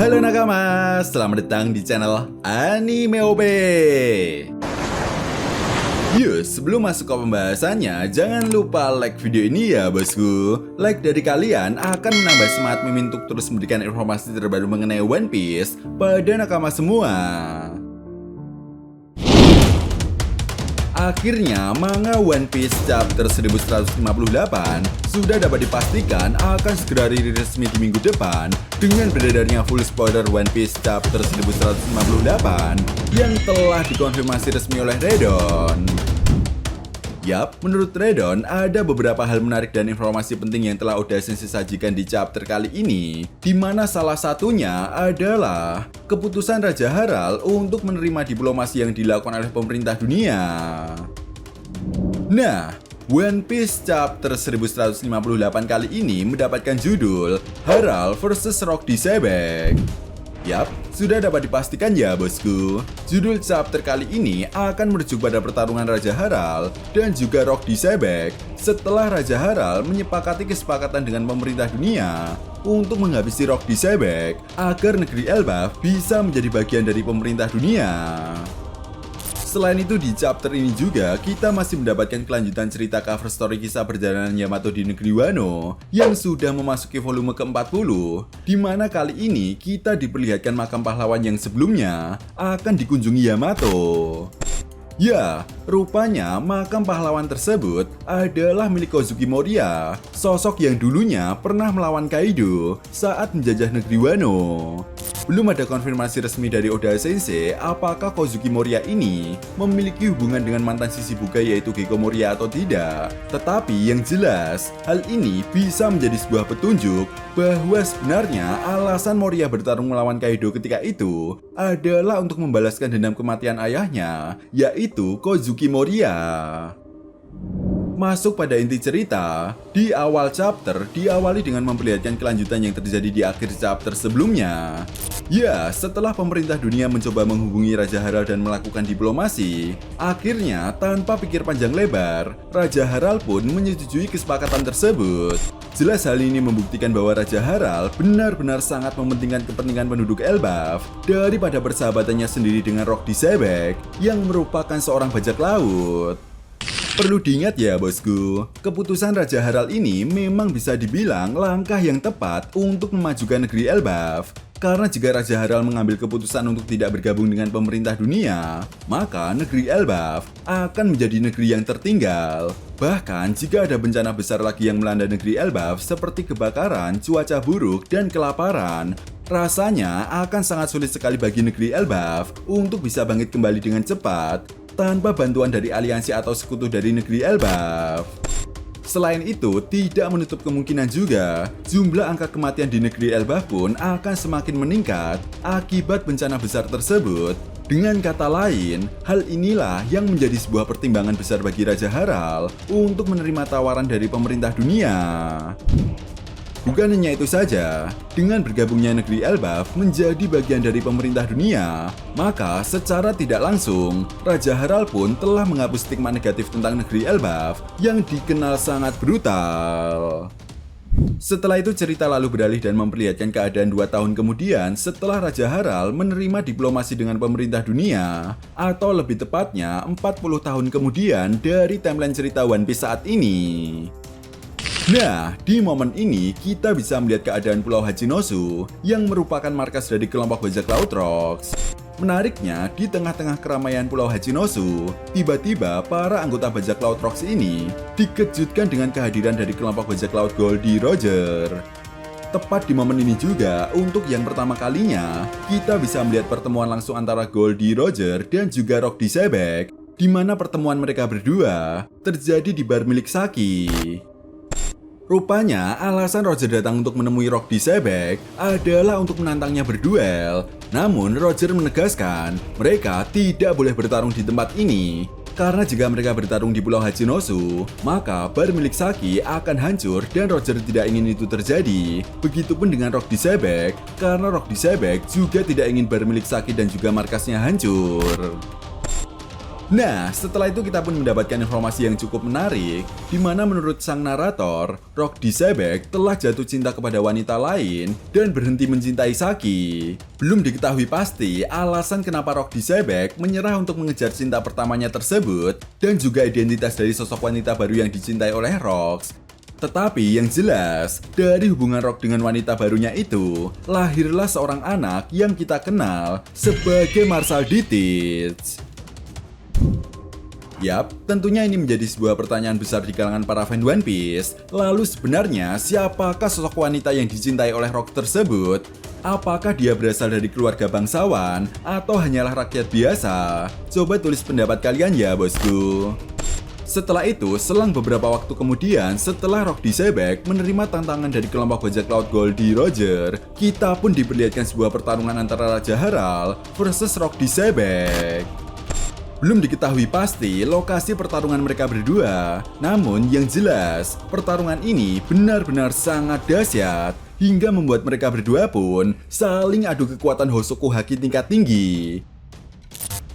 Halo nakama, selamat datang di channel Anime OP. Yuk, sebelum masuk ke pembahasannya, jangan lupa like video ini ya bosku. Like dari kalian akan menambah semangat Mimin untuk terus memberikan informasi terbaru mengenai One Piece pada nakama semua. Akhirnya, manga One Piece chapter 1158 sudah dapat dipastikan akan segera rilis resmi di minggu depan dengan beredarnya full spoiler One Piece chapter 1158 yang telah dikonfirmasi resmi oleh Redon. Yap, menurut Redon, ada beberapa hal menarik dan informasi penting yang telah Oda Sensei sajikan di chapter kali ini, di mana salah satunya adalah keputusan Raja Harald untuk menerima diplomasi yang dilakukan oleh pemerintah dunia. Nah, One Piece chapter 1158 kali ini mendapatkan judul Harald vs Rock Disebek. Yap, sudah dapat dipastikan ya bosku. Judul chapter kali ini akan merujuk pada pertarungan Raja Harald dan juga Rock Disebek setelah Raja Harald menyepakati kesepakatan dengan pemerintah dunia untuk menghabisi Rock Disebek agar negeri Elbaf bisa menjadi bagian dari pemerintah dunia. Selain itu di chapter ini juga kita masih mendapatkan kelanjutan cerita cover story kisah perjalanan Yamato di negeri Wano yang sudah memasuki volume ke-40, di mana kali ini kita diperlihatkan makam pahlawan yang sebelumnya akan dikunjungi Yamato. Ya, rupanya makam pahlawan tersebut adalah milik Kozuki Moria, sosok yang dulunya pernah melawan Kaido saat menjajah negeri Wano. Belum ada konfirmasi resmi dari Oda Sensei apakah Kozuki Moria ini memiliki hubungan dengan mantan Shichibukai yaitu Gekko Moria atau tidak. Tetapi yang jelas, hal ini bisa menjadi sebuah petunjuk bahwa sebenarnya alasan Moria bertarung melawan Kaido ketika itu adalah untuk membalaskan dendam kematian ayahnya, yaitu Kozuki Moria. Masuk pada inti cerita, di awal chapter diawali dengan memperlihatkan kelanjutan yang terjadi di akhir chapter sebelumnya. Ya, setelah pemerintah dunia mencoba menghubungi Raja Harald dan melakukan diplomasi, akhirnya tanpa pikir panjang lebar, Raja Harald pun menyetujui kesepakatan tersebut. Jelas hal ini membuktikan bahwa Raja Harald benar-benar sangat mementingkan kepentingan penduduk Elbaf daripada persahabatannya sendiri dengan Rock Disebek yang merupakan seorang bajak laut. Perlu diingat ya bosku, keputusan Raja Harald ini memang bisa dibilang langkah yang tepat untuk memajukan negeri Elbaf. Karena jika Raja Harald mengambil keputusan untuk tidak bergabung dengan pemerintah dunia, maka negeri Elbaf akan menjadi negeri yang tertinggal. Bahkan jika ada bencana besar lagi yang melanda negeri Elbaf seperti kebakaran, cuaca buruk, dan kelaparan, rasanya akan sangat sulit sekali bagi negeri Elbaf untuk bisa bangkit kembali dengan cepat tanpa bantuan dari aliansi atau sekutu dari negeri Elbaf. Selain itu, tidak menutup kemungkinan juga jumlah angka kematian di negeri Elbaf pun akan semakin meningkat akibat bencana besar tersebut. Dengan kata lain, hal inilah yang menjadi sebuah pertimbangan besar bagi Raja Harald untuk menerima tawaran dari pemerintah dunia. Bukan hanya itu saja, dengan bergabungnya negeri Elbaf menjadi bagian dari pemerintah dunia, maka secara tidak langsung, Raja Harald pun telah menghapus stigma negatif tentang negeri Elbaf yang dikenal sangat brutal. Setelah itu cerita lalu beralih dan memperlihatkan keadaan 2 tahun kemudian setelah Raja Harald menerima diplomasi dengan pemerintah dunia, atau lebih tepatnya 40 tahun kemudian dari timeline cerita One Piece saat ini. Nah, di momen ini kita bisa melihat keadaan Pulau Hachinosu yang merupakan markas dari kelompok bajak laut Rocks. Menariknya, di tengah-tengah keramaian Pulau Hachinosu, tiba-tiba para anggota bajak laut Rocks ini dikejutkan dengan kehadiran dari kelompok bajak laut Goldie Roger. Tepat di momen ini juga, untuk yang pertama kalinya, kita bisa melihat pertemuan langsung antara Goldie Roger dan juga Rock Disebek, di mana pertemuan mereka berdua terjadi di bar milik Saki. Rupanya, alasan Roger datang untuk menemui Rock Disebek adalah untuk menantangnya berduel. Namun, Roger menegaskan mereka tidak boleh bertarung di tempat ini. Karena jika mereka bertarung di Pulau Hachinosu, maka bar milik Saki akan hancur dan Roger tidak ingin itu terjadi. Begitupun dengan Rock Disebek, karena Rock Disebek juga tidak ingin bar milik Saki dan juga markasnya hancur. Nah, setelah itu kita pun mendapatkan informasi yang cukup menarik, di mana menurut sang narator, Rock Disebek telah jatuh cinta kepada wanita lain dan berhenti mencintai Saki. Belum diketahui pasti alasan kenapa Rock Disebek menyerah untuk mengejar cinta pertamanya tersebut, dan juga identitas dari sosok wanita baru yang dicintai oleh Rox. Tetapi yang jelas, dari hubungan Rock dengan wanita barunya itu, lahirlah seorang anak yang kita kenal sebagai Marshall Ditich. Yap, tentunya ini menjadi sebuah pertanyaan besar di kalangan para fan One Piece. Lalu sebenarnya siapakah sosok wanita yang dicintai oleh Rock tersebut? Apakah dia berasal dari keluarga bangsawan atau hanyalah rakyat biasa? Coba tulis pendapat kalian ya bosku. Setelah itu, selang beberapa waktu kemudian, setelah Rock Disebek menerima tantangan dari kelompok bajak laut Goldie Roger, kita pun diperlihatkan sebuah pertarungan antara Raja Haral versus Rock Disebek. Belum diketahui pasti lokasi pertarungan mereka berdua, namun yang jelas, pertarungan ini benar-benar sangat dahsyat, hingga membuat mereka berdua pun saling adu kekuatan Hosoku Haki tingkat tinggi.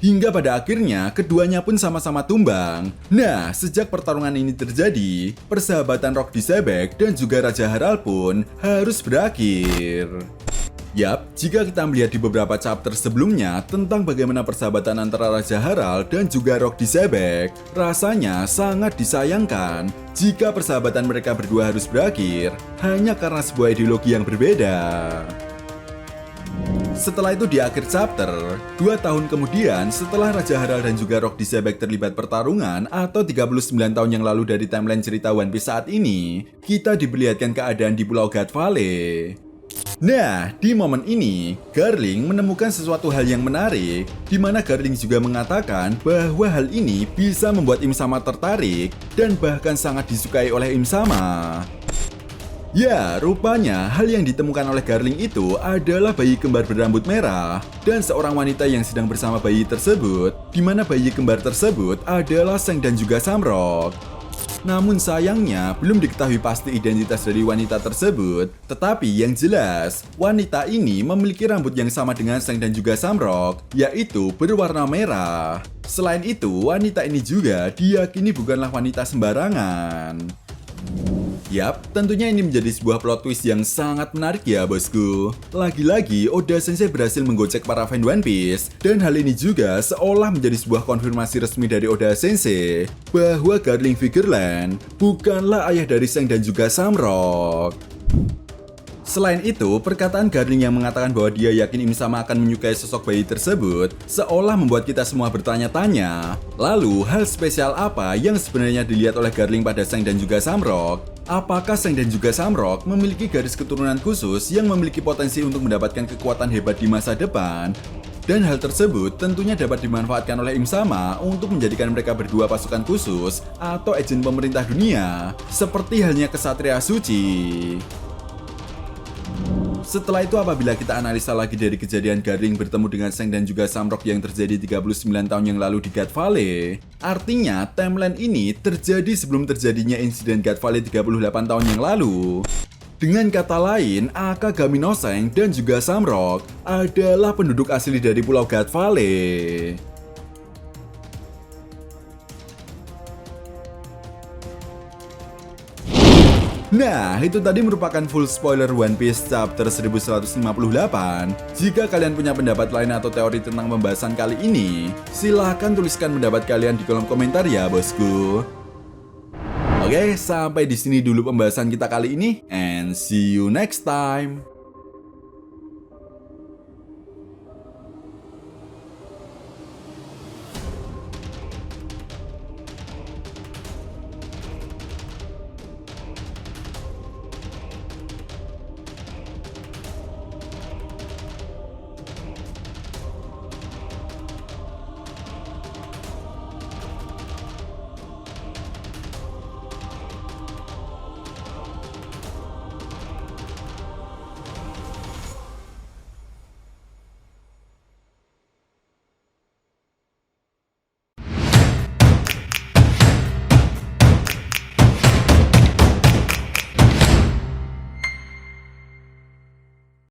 Hingga pada akhirnya, keduanya pun sama-sama tumbang. Nah, sejak pertarungan ini terjadi, persahabatan Rock Disebek dan juga Raja Haral pun harus berakhir. Yap, jika kita melihat di beberapa chapter sebelumnya tentang bagaimana persahabatan antara Raja Haral dan juga Rock Disebek, rasanya sangat disayangkan jika persahabatan mereka berdua harus berakhir hanya karena sebuah ideologi yang berbeda. Setelah itu di akhir chapter, 2 tahun kemudian setelah Raja Haral dan juga Rock Disebek terlibat pertarungan atau 39 tahun yang lalu dari timeline cerita One Piece saat ini, kita diperlihatkan keadaan di Pulau God Valley. Nah, di momen ini, Garling menemukan sesuatu hal yang menarik, di mana Garling juga mengatakan bahwa hal ini bisa membuat Im Sama tertarik dan bahkan sangat disukai oleh Im Sama. Ya, rupanya hal yang ditemukan oleh Garling itu adalah bayi kembar berambut merah dan seorang wanita yang sedang bersama bayi tersebut, di mana bayi kembar tersebut adalah Seng dan juga Samrock. Namun sayangnya belum diketahui pasti identitas dari wanita tersebut. Tetapi yang jelas, wanita ini memiliki rambut yang sama dengan Seng dan juga Samrock, yaitu berwarna merah. Selain itu, wanita ini juga diyakini bukanlah wanita sembarangan. Yap, tentunya ini menjadi sebuah plot twist yang sangat menarik ya bosku. Lagi-lagi, Oda Sensei berhasil menggocek para fan One Piece, dan hal ini juga seolah menjadi sebuah konfirmasi resmi dari Oda Sensei bahwa Garling Figureland bukanlah ayah dari Seng dan juga Samrock. Selain itu, perkataan Garling yang mengatakan bahwa dia yakin Im Sama akan menyukai sosok bayi tersebut seolah membuat kita semua bertanya-tanya. Lalu, hal spesial apa yang sebenarnya dilihat oleh Garling pada Seng dan juga Samrock? Apakah Seng dan juga Samrock memiliki garis keturunan khusus yang memiliki potensi untuk mendapatkan kekuatan hebat di masa depan? Dan hal tersebut tentunya dapat dimanfaatkan oleh Im Sama untuk menjadikan mereka berdua pasukan khusus atau agen pemerintah dunia, seperti halnya Kesatria Suci. Setelah itu apabila kita analisa lagi dari kejadian Garling bertemu dengan Seng dan juga Samrock yang terjadi 39 tahun yang lalu di God Valley, artinya timeline ini terjadi sebelum terjadinya insiden God Valley 38 tahun yang lalu. Dengan kata lain, Akagami no Seng dan juga Samrock adalah penduduk asli dari Pulau God Valley. Nah, itu tadi merupakan full spoiler One Piece chapter 1158. Jika kalian punya pendapat lain atau teori tentang pembahasan kali ini, silahkan tuliskan pendapat kalian di kolom komentar ya bosku. Oke, sampai di sini dulu pembahasan kita kali ini, and see you next time.